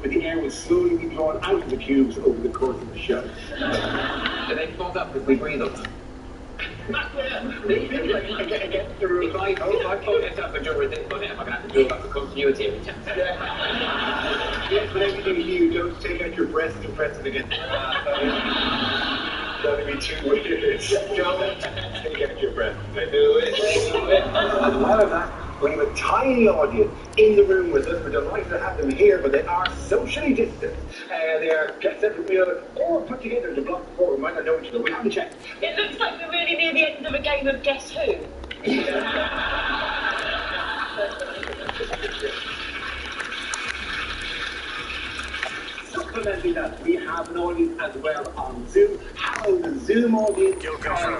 But the air will slowly be drawn out of the cubes over the course of the show. Do they fog up if we breathe on them? Against the roof. If I fog it up and draw a dip on it, am I going to have to build up the continuity every 10 seconds? Yes, but everything you don't take out your breast and press it against. That'd be too weird. Don't take out your breath. Do it. As well as that, we have a tiny audience in the room with us. We're delighted to have them here, but they are socially distant. They are guests every wheel or put together to block before. We might not know each other. We haven't checked. It looks like we're really near the end of a game of Guess Who. Supplementing that, we have an audience as well on Zoom. Hello, the Zoom audience. They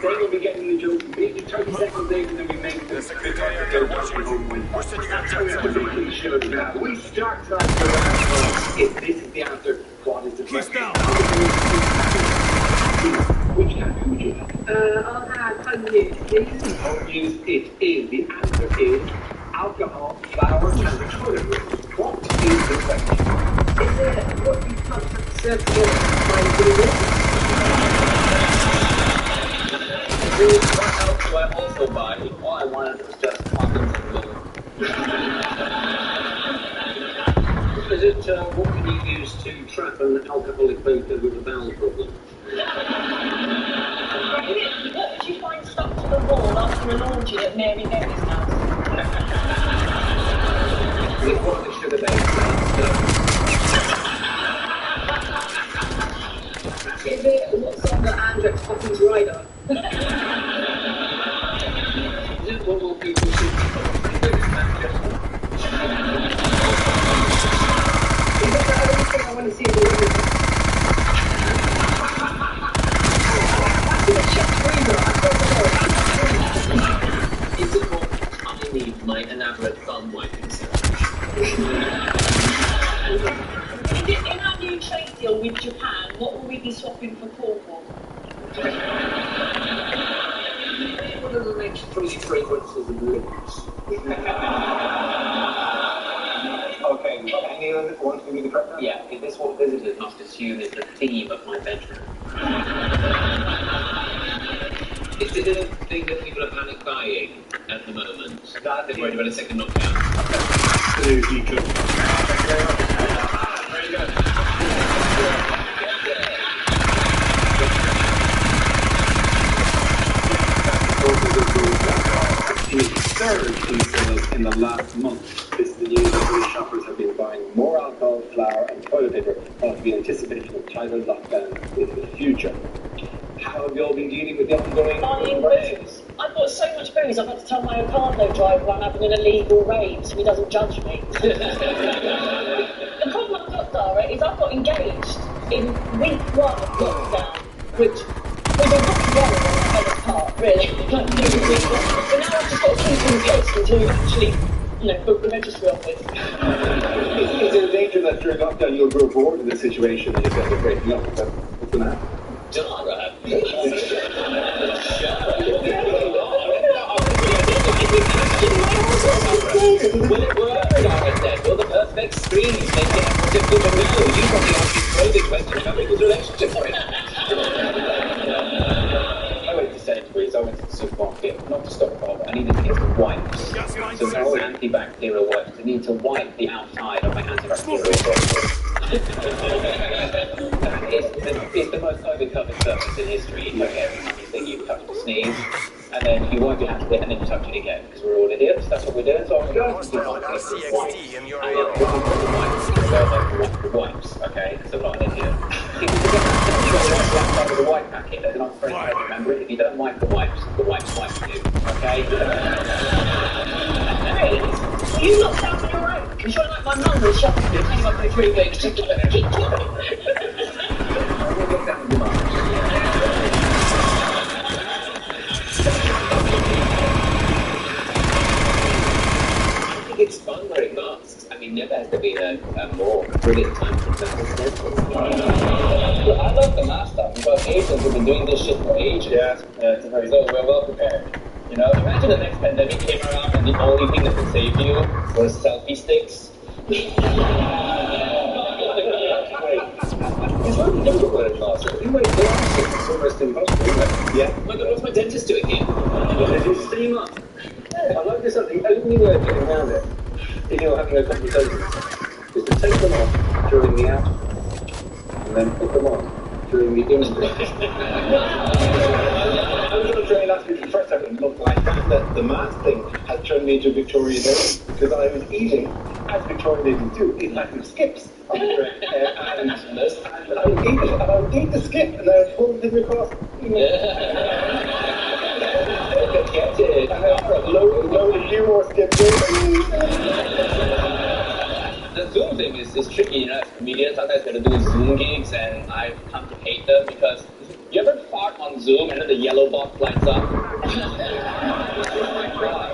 will be getting the joke maybe 30 seconds later than we make this. We start tonight. If this is the answer, what is the question? Which category would you have? I'll have home news, please. Home news, it is. The answer is alcohol, flour, and toilet roll. What is the question? Is it what you can't have to serve together by doing What else do I also buy? All I wanted was just condoms and lube. Is it what can you use to trap an alcoholic vapor with a bowel problem? What would you find stuck to the wall after an orgy at Mary Mary's house? Is it what the sugar-based Is it what's on the Andrex Poppins rider? Is it what will people should be Manchester? Is it the only thing I want to see in the room? Is it what I need my elaborate thumb wiping set? Is it in our new trade deal with Japan, what will we be swapping for Cornwall? One of the next 3 fragrances of lips. Okay, anyone wants to do the correct answer? Yeah, is this what visitors must assume is the theme of my bedroom? Is it a thing that people are panic buying at the moment? They're worried about a second knockdown. Absolutely cool. Very good. Surge in sales in the last month. This is the news that many shoppers have been buying more alcohol, flour and toilet paper out of the anticipation of tighter lockdown in the future. How have you all been dealing with the ongoing Buying booze. I've got so much booze, I've had to tell my Ocado driver I'm having an illegal rave so he doesn't judge me. The problem I've got, Dara, is I've got engaged in week 1 of lockdown, which was a rocky roll on the other part, really. But now I've just got to keep in place until you actually, book the registry office. Is there a danger that during lockdown you'll grow bored of the situation and you'll end up breaking up? What's going to happen? Dara, Will it work? Dara said, will the perfect screens make it difficult to know? You probably asked this clothing question about people's relationship with it. I went to Sainsbury's, I went to the supermarket, not to stock up, I needed to get some wipes. So all antibacterial wipes, I need to wipe the outside of my antibacterial wipes. It's the most overcovered surface in history. You get every time you think you've touched a sneeze, and then you wipe your hands with it, and then you touch it again, because we're all idiots, that's what we're doing. So I'm going to do the wipes, okay, so I'm not an idiot. If you forget to wipe the white packet, there's an off-frame way to remember it. If you don't wipe the wipes wipe you, okay? Hey, you locked down on your own, because you're like my mum was shopping and came up with 3 weeks to keep We'll get down to March. It's fun wearing masks. I mean, never has there been a more brilliant time for that. I love the mask stuff because Asians have been doing this shit for ages. Yeah. It's very so we're well prepared. You know, imagine the next pandemic came around and the only thing that could save you was selfie sticks. You wait for it's almost impossible, isn't it? Yeah. Oh my God, what's my dentist doing here? It is steam up. I like this. The only way of getting around it, if you're having a conversation, is to take them off during the out, and then put them on during the in. I was on a train last week. The first time it looked like that. The mask thing had turned me into Victorian Lady because I was eating as Victorian ladies do, in massive skips on the train, and I would eat the skip, and then I would pull the thing across. Get it. And then load a few more skips in. The Zoom thing is tricky, you know, as comedians. Sometimes we're doing Zoom gigs, and I've come to hate them because you ever fart on Zoom and then the yellow box lights up?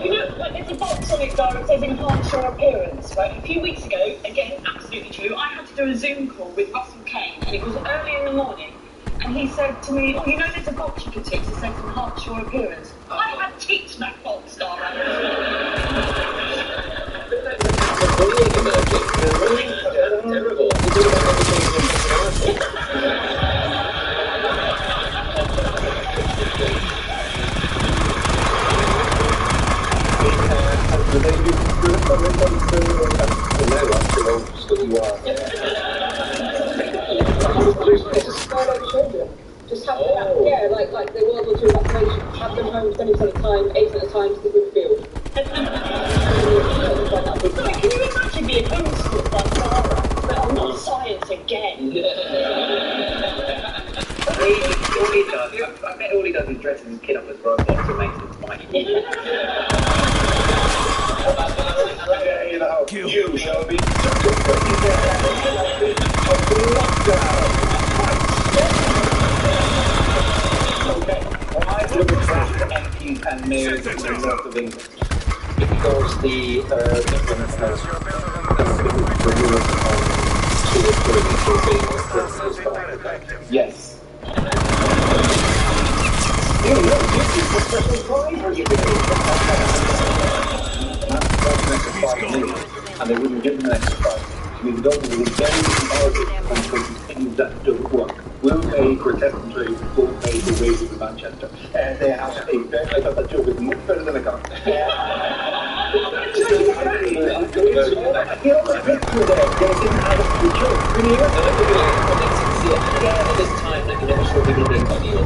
You know, like there's a box on it, Dara, it says enhance your appearance, right? A few weeks ago, again, absolutely true, I had to do a Zoom call with Russell Kane, and it was early in the morning, and he said to me, oh, you know there's a box you can tick that says enhance your appearance. I had ticked that box, Dara. Bullying emerging. Terrible. Just have them, yeah, like the World War II evacuations, have them home 20% of the time, 8% of the time, stick with the field. Can you imagine being homeschooled by Sarah? But I'm not science again. I bet all he does is dresses his kid up as robots and makes them tiny. You shall be Okay, why do we track MPs and mayors in the north of England? Because the government has yes. You know, this is a special prize for you. And they wouldn't give them an extra prize. I mean, the government would very hard because things that don't work. We'll pay for a test and trade, we'll pay for wages in Manchester. They have a very, I thought that joke was much better than I got. I feel like the picture there, they didn't have a joke. Really? Yeah, at this time, like, you never sure people being funny. It's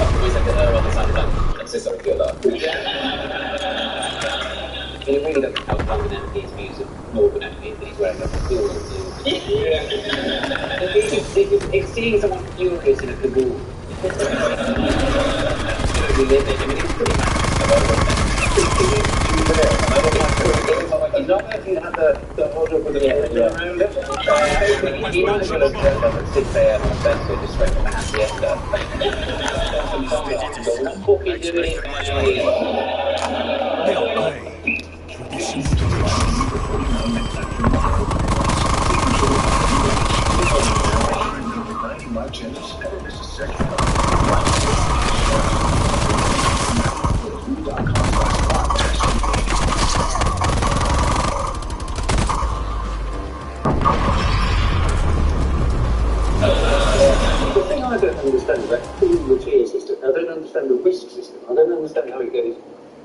always like on the side of that. That's just how I feel about it. It really doesn't help London MP's views of Northern MPs that he's wearing a cagoule. It's seeing someone furious in a cagoule. We live in, I mean, it's pretty massive. Not if you had the wardrobe with the around it. He might as well have turned up at 6 a.m. on Thursday just went from a siesta. What book are you doing? The thing I don't understand is that the tier system. I don't understand the risk system. I don't understand how it goes.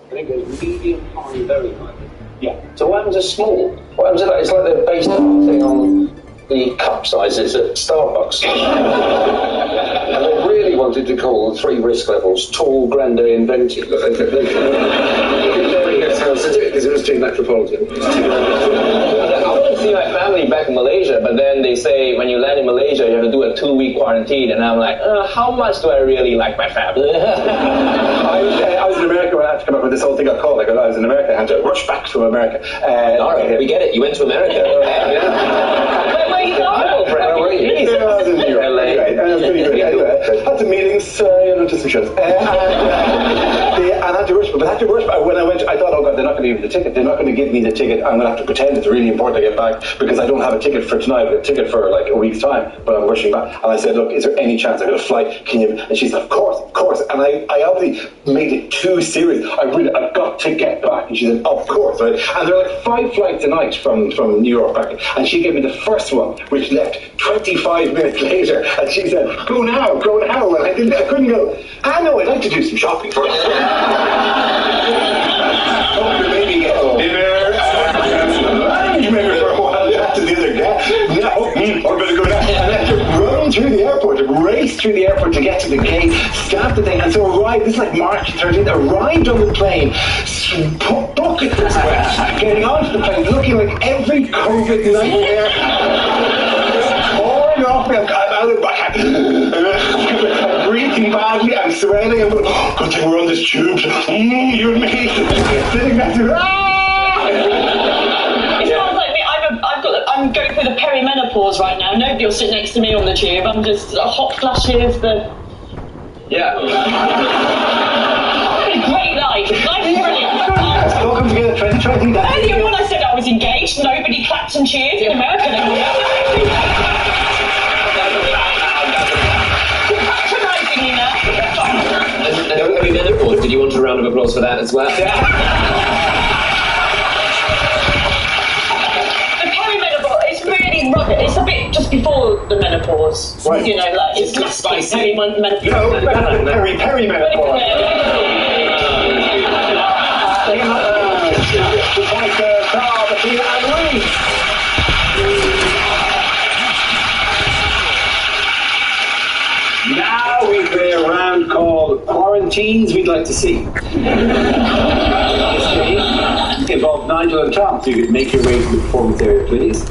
I think it goes medium, high, very high. Yeah. So what happens to small? What happens to that? It's like the base thing on the cup sizes at Starbucks. And they really wanted to call the 3 risk levels tall, grande, inventive. But they couldn't because it was too metropolitan. I want to see my family back in Malaysia, but then they say when you land in Malaysia, you have to do a 2-week quarantine, and I'm like, how much do I really like my family? I was in America when I had to come up with this whole thing I called. I was in America, I had to rush back from America. All right, we get it. You went to America. Yeah. Where you going, Brad? Where were you? I was in New York. LA. Had some meetings, just some shows. And I had to rush, but when I went, I thought, oh God, they're not going me the ticket. They're not going to give me the ticket. I'm going to have to pretend it's really important I get back because I don't have a ticket for tonight. I've got a ticket for like a week's time, but I'm rushing back. And I said, look, is there any chance I got a flight? Can you? And she said, of course. And I obviously made it too serious. I've got to get back. And she said, of course. Right? And there are like 5 flights a night from New York back. And she gave me the first one, which left 25 minutes later. And she said, go now. And I couldn't go. No, I'd like to do some shopping first. Maybe get dinner. Maybe for a while after the other guy. No, I better go now. And I had to run through the airport, race through the airport to get to the gate, stamp the thing, and so arrived. This is like March 13th. Arrived on the plane, bucket sweat, getting onto the plane, looking like every COVID nightmare. Pouring off me. I'm out of my hand. I'm breathing badly. I'm sweating. I'm going, oh, good thing we're on this tube. You and me sitting next to I'm going through the perimenopause right now. Nobody will sit next to me on the tube. I'm just hot flashes. Yeah. Great life. Life is brilliant. Welcome together 2020. Earlier when I said I was engaged, nobody clapped and cheered in America. Patronising you now. And perimenopause, did you want a round of applause for that as well? It's a bit just before the menopause. Right. You know, like it's less spicy. Perimenopause. No, perimenopause. Now we play a round called Quarantines We'd Like to See. This game involved Nigel and Tom, so you could make your way to the performance area, please.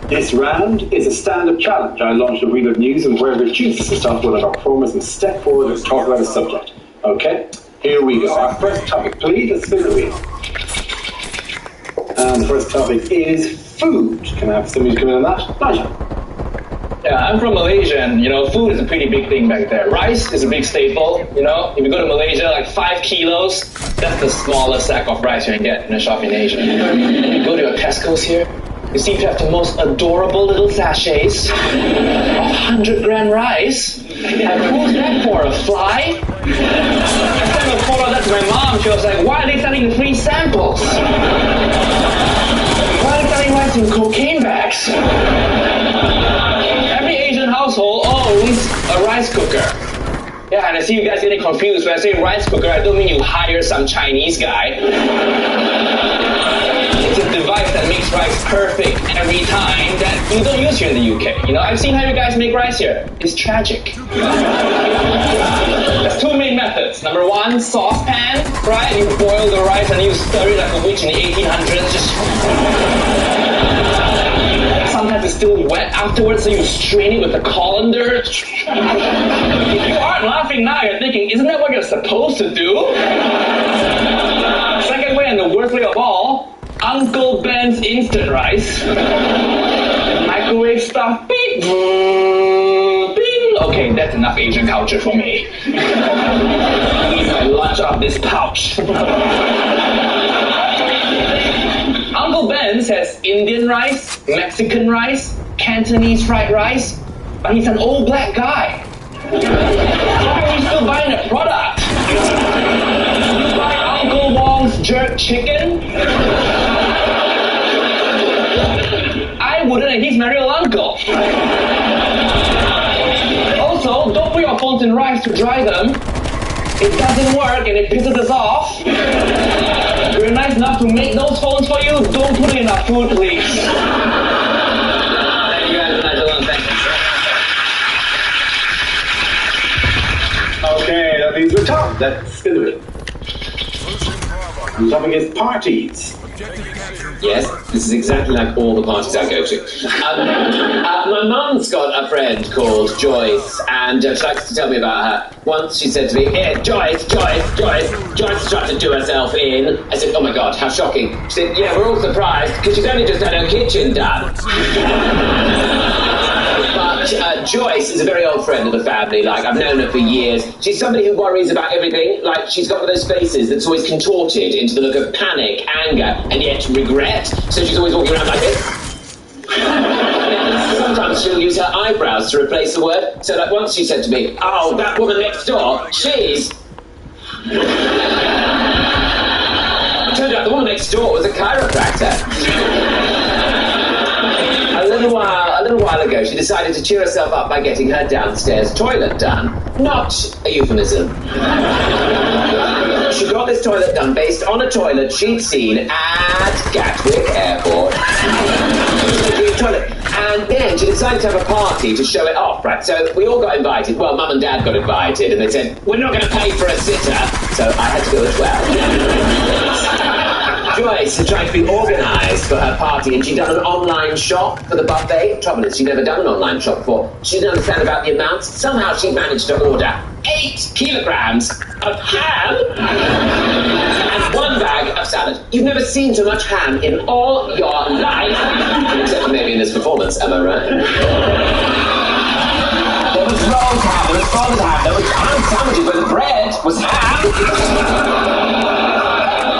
This round is a stand-up challenge. I launch a reel of news, and wherever it chooses to stop, one of our performers and step forward and talk about a subject. Okay, here we go. Our first topic, please. Let's spin the wheel. And the first topic is food. Can I have somebody come in on that? Nigel. Yeah, I'm from Malaysia, and food is a pretty big thing back there. Rice is a big staple. If you go to Malaysia, like 5 kilos, that's the smallest sack of rice you can get in a shop in Asia. You go to a Tesco's here, you seem to have the most adorable little sachets of 100-gram rice. And who's that for? A fly? I sent a photo of that to my mom. She was like, why are they selling free samples? Why are they selling rice in cocaine bags? Every Asian household owns a rice cooker. Yeah, and I see you guys getting confused. When I say rice cooker, I don't mean you hire some Chinese guy. It's a device that makes rice perfect every time that you don't use here in the UK. I've seen how you guys make rice here. It's tragic. There's 2 main methods. Number 1, saucepan, right? And you boil the rice and you stir it like a witch in the 1800s. Sometimes it's still wet afterwards, so you strain it with a colander. If you aren't laughing now, you're thinking, isn't that what you're supposed to do? Second way, and the worst way of all, Uncle Ben's instant rice. Microwave stuff. Beep, bing. Okay, that's enough Asian culture for me. I lunch up this pouch. Uncle Ben's has Indian rice, Mexican rice, Cantonese fried rice, but he's an old black guy. How are you still buying a product? You buy Uncle Wong's jerk chicken? I wouldn't, and he's my real uncle. Also, don't put your phones in rice to dry them. It doesn't work and it pisses us off. We're nice enough to make those phones for you. Don't put it in our food, please. Thank you guys, Nigel. Thank you. Okay, that means we're top. Let's spin it. The topic is parties. Yes, this is exactly like all the parties I go to. My mum's got a friend called Joyce, and she likes to tell me about her. Once she said to me, "Here, Joyce tried to do herself in." I said, "Oh my God, how shocking." She said, "Yeah, we're all surprised, because she's only just had her kitchen done." But Joyce is a very old friend of the family. Like, I've known her for years. She's somebody who worries about everything. Like, she's got one of those faces that's always contorted into the look of panic, anger, and yet regret. So she's always walking around like this. Sometimes she'll use her eyebrows to replace the word. So, like, once she said to me, "Oh, that woman next door, she's..." It turned out the woman next door was a chiropractor. A little while ago, she decided to cheer herself up by getting her downstairs toilet done. Not a euphemism. She got this toilet done based on a toilet she'd seen at Gatwick Airport. And then she decided to have a party to show it off, right? So we all got invited. Well, Mum and Dad got invited, and they said, "We're not going to pay for a sitter." So I had to go as well. Joyce had tried to be organised for her party, and she'd done an online shop for the buffet. Trouble is, she'd never done an online shop before. She didn't understand about the amounts. Somehow she managed to order 8 kilograms of ham and 1 bag of salad. You've never seen so much ham in all your life, except for maybe in this performance, am I right? There was rolled ham, there was boiled ham, there was ham sandwiches, but the bread was ham.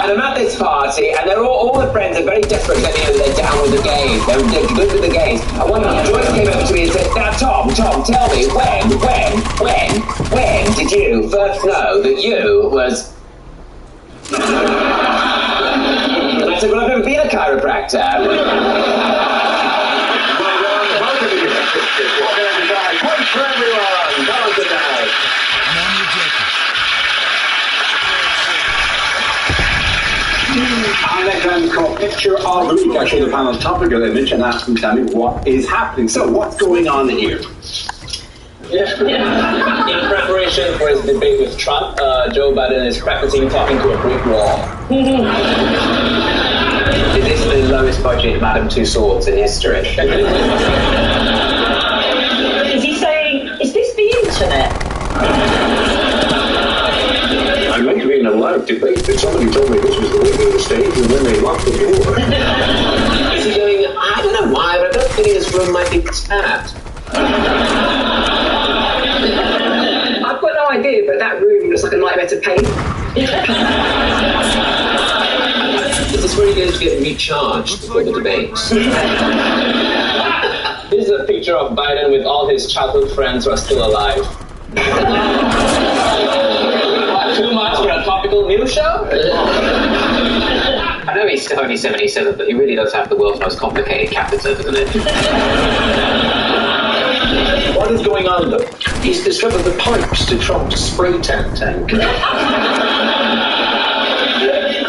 And I'm at this party, and they're all the friends are very desperate because they're down with the gays. They're good with the gays. And one night, Joyce came over to me and said, "Now, Tom, tell me, when did you first know that you was..." And I said, "Well, I've never been a chiropractor." Points for everyone. Come on, sit down. Our next round is called Picture of the Week. I show the panel topical image and ask them to tell me what is happening. So, what's going on here? In preparation for his debate with Trump, Joe Biden is practicing talking to a brick wall. Is this the lowest budget Madame Tussauds in history? Is he saying, is this the internet? I might have been a live debate, but somebody told me this was the way of the stage, and then they locked the door. Is he going, "I don't know why, but I don't think this room might be tapped"? I've got no idea, but that room looks like a nightmare to paint. Is this where he goes to get recharged before the debate? This is a picture of Biden with all his childhood friends who are still alive. Too much for a topical news show? I know he's only 77, but he really does have the world's most complicated catheter, doesn't it? What is going on, though? He's discovered the pipes to Trump's spray tan tank.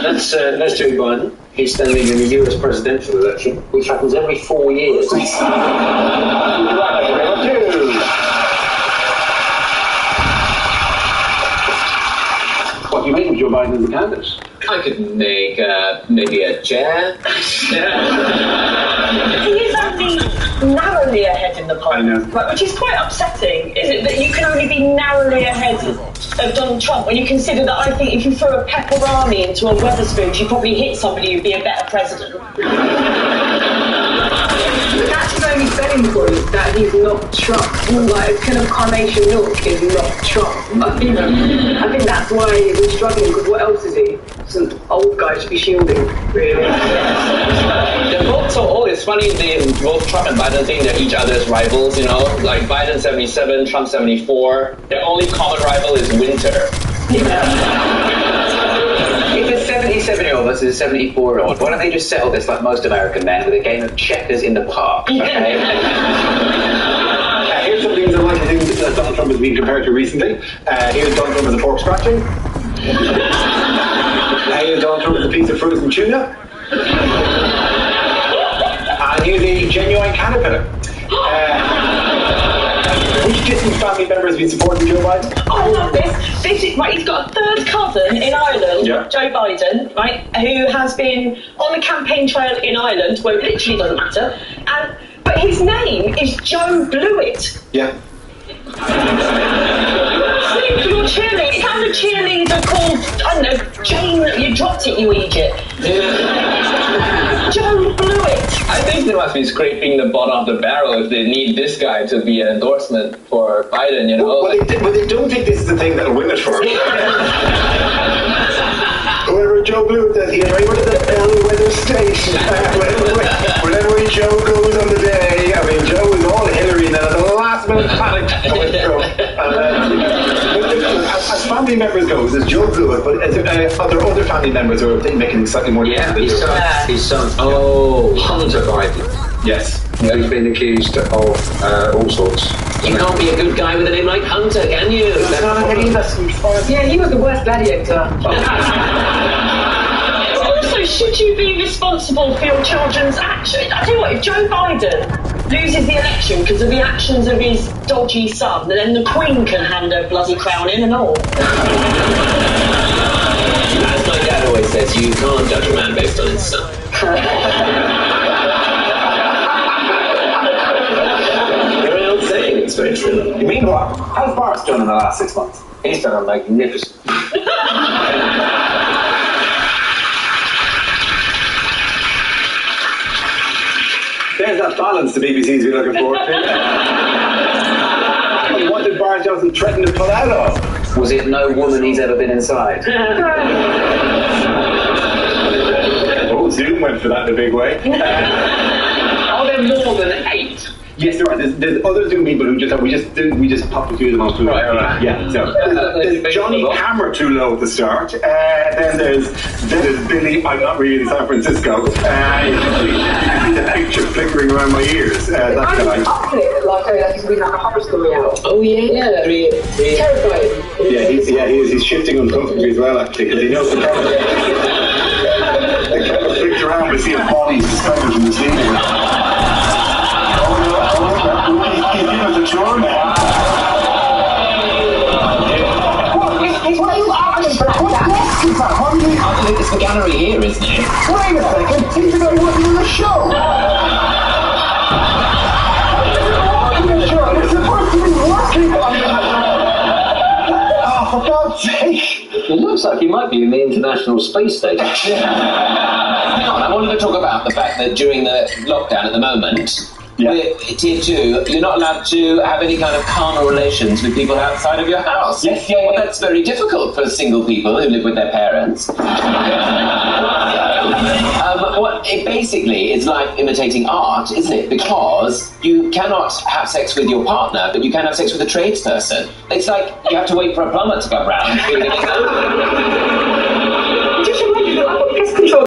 That's Joe Biden. He's standing in the US presidential election, which happens every 4 years. What do you make of Joe Biden as a candidate? I could make maybe a chair. He is only narrowly ahead in the poll, I know. right, which is quite upsetting, is it, that you can only be narrowly ahead of Donald Trump when you consider that I think if you threw a pepperoni into a Wetherspoon, you'd probably hit somebody who'd be a better president. But that's his only selling point, that he's not Trump. Like, kind of carnation milk is not Trump. I think that's why we're struggling, because what else is he? Some old guy to be shielding, really. They're both so old. It's funny, both Trump and Biden think they're each other's rivals, you know? Like Biden 77, Trump 74. Their only common rival is winter. If a 77-year-old versus a 74-year-old, why don't they just settle this like most American men with a game of checkers in the park, okay? Here's some things I like to think that Donald Trump has been compared to recently. Here's Donald Trump as a pork scratching. Here's Donald Trump as a piece of frozen tuna. And here's a genuine caterpillar. Which distant family member has been supporting Joe Biden? I love this. Right, he's got a third cousin in Ireland, Yeah. Joe Biden, right, who has been on the campaign trail in Ireland, where it literally doesn't matter, but his name is Joe Blewett. Yeah. You're cheerleading. It has a cheerleader called, I don't know, Jane. You dropped it, you idiot. Joe Blewett. I think they must be scraping the bottom of the barrel if they need this guy to be an endorsement for Biden, you know? But they don't think this is the thing that'll win it for him. Whoever Joe Blue does, he right with the bellwether station. Whenever Joe goes on the day, I mean, Joe is all Hillary, and then at the last minute panic going through. As family members go, there's Joe Blewett, but are there other family members who are making slightly more? Yeah, his son. Oh, Hunter Biden. Yes. He's been accused of all sorts. You can't be a good guy with a name like Hunter, can you? Yeah, he was the worst gladiator. Also, should you be responsible for your children's actions? I tell you what, if Joe Biden loses the election because of the actions of his dodgy son, then the Queen can hand her bloody crown in and all. As my dad always says, you can't judge a man based on his son. Very old saying, it's very true. You mean what? How's Boris done in the last 6 months? He's done a magnificent. There's that balance the BBC's been looking for. What did Boris Johnson threaten to pull out of? Was it no woman he's ever been inside? Oh, Zoom went for that in a big way. Are there more than 8? Yes, there are. There's other Zoom people who we just popped a few of them on through. Right. Yeah. So there's Johnny Hammer too low at the start. Then there's Billy. I'm not really in San Francisco. You can see the picture flickering around my ears. That guy. Like he's been like a horror story out. Oh, yeah. Terrifying. He's shifting uncomfortably as well, actually, because he knows the camera. The camera flicked around, we see a body suspended from the ceiling. He's giving us a tour now. What are you arguing for? What desk is that? What are you... I think it's the gallery here, isn't it? Wait a second. He's going to work in the show. You're supposed to be working on it. Oh, for God's sake. It looks like he might be in the International Space Station. Hang on, I wanted to talk about the fact that during the lockdown at the moment, with Tier 2, you're not allowed to have any kind of carnal relations with people outside of your house. Yes, Well, that's very difficult for single people who live with their parents. It basically is like imitating art, isn't it? Because you cannot have sex with your partner, but you can have sex with a tradesperson. It's like you have to wait for a plumber to come round. Just remember that I've got pest control.